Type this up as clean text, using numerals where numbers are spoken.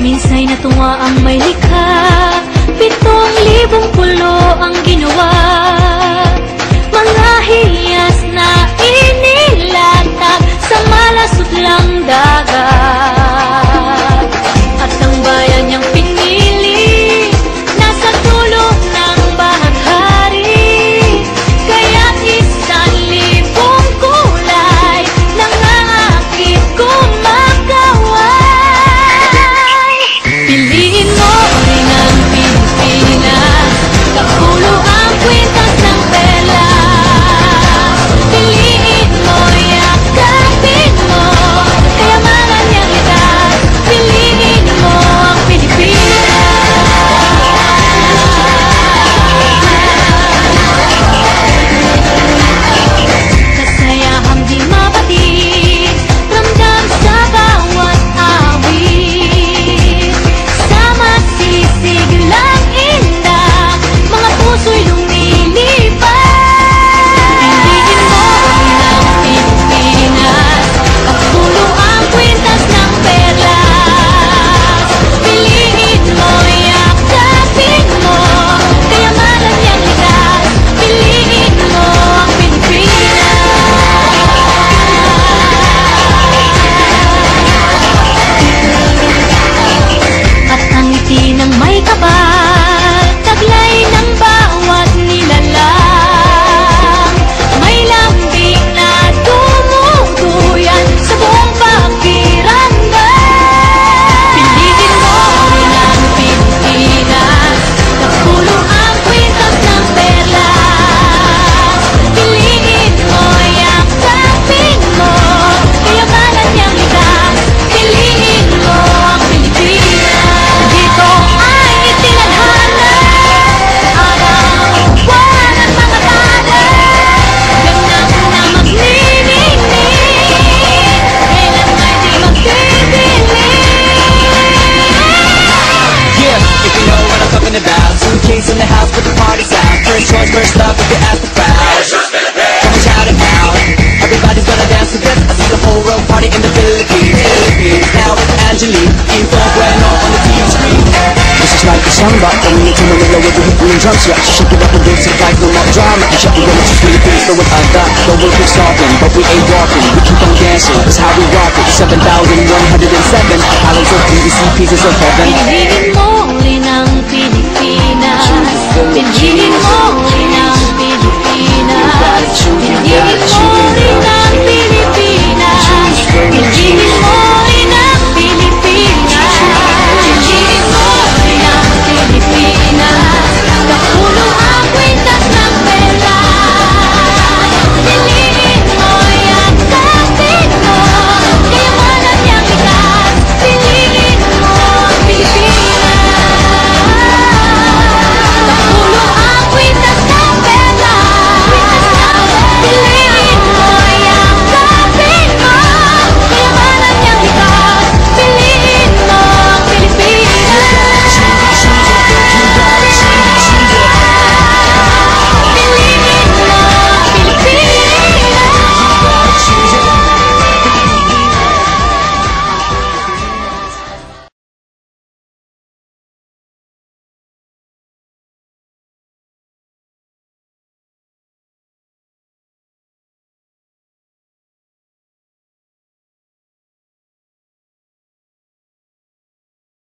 Minsa'y natuwa ang may likha, 7,000 pulo ang ginawa. Mga hiyas na inilatag sa malasutlang dagat. At ang bayan niyang pinili, nasa dulo ng bahaghari. Kaya't 1,000 kulay nangangakit kumakaway. Piliin mo rin ang Pilipinas, kapulo ang kwintas ng perlas. Piliin mo, yakapin mo, kayamanan niyang likas. Piliin mo ang Pilipinas. Kasayahang di mapatid, ramdam sa bawat awit. Sama sisig lang indak, mga puso'y lumilipad. Piliin mo ang Pilipinas, kapulo ang kwintas ng perlas. Piliin mo, yakapin mo, kayamanan niyang likas. Piliin mo ang Pilipinas. At ang ngiti ng may kapal, taglay ng bawat nilalang. May lambing na tumutuyan sa buong pakiramdam. Piliin mo rin ang Pilipinas, kapulo ang kwintas ng perlas. Piliin mo, yakapin mo, kayamanan niyang likas. Piliin mo ang Pilipinas. Dito ay itinadhana, araw-buwan at mga bata. Ganap na magnininig, kailan ay di magdidilig. Yeah, if you know what I'm talking about. Suitcase in the house, put the parties out. First choice, first love, if you ask the crowd. Come on, shout it out. Everybody's gonna dance to this. I see the whole world party in the Philippines. Now it's Angelique, in full bueno on the TV screen. This is like a song about coming into Manila with the hip and drums. Yeah, shake it up and dance it like no more drama. And shut the women to Philippines, so with that, the world keeps talking, but we ain't walking. We keep on dancing, that's how we rock it. 7,107 islands of PVC pieces of heaven.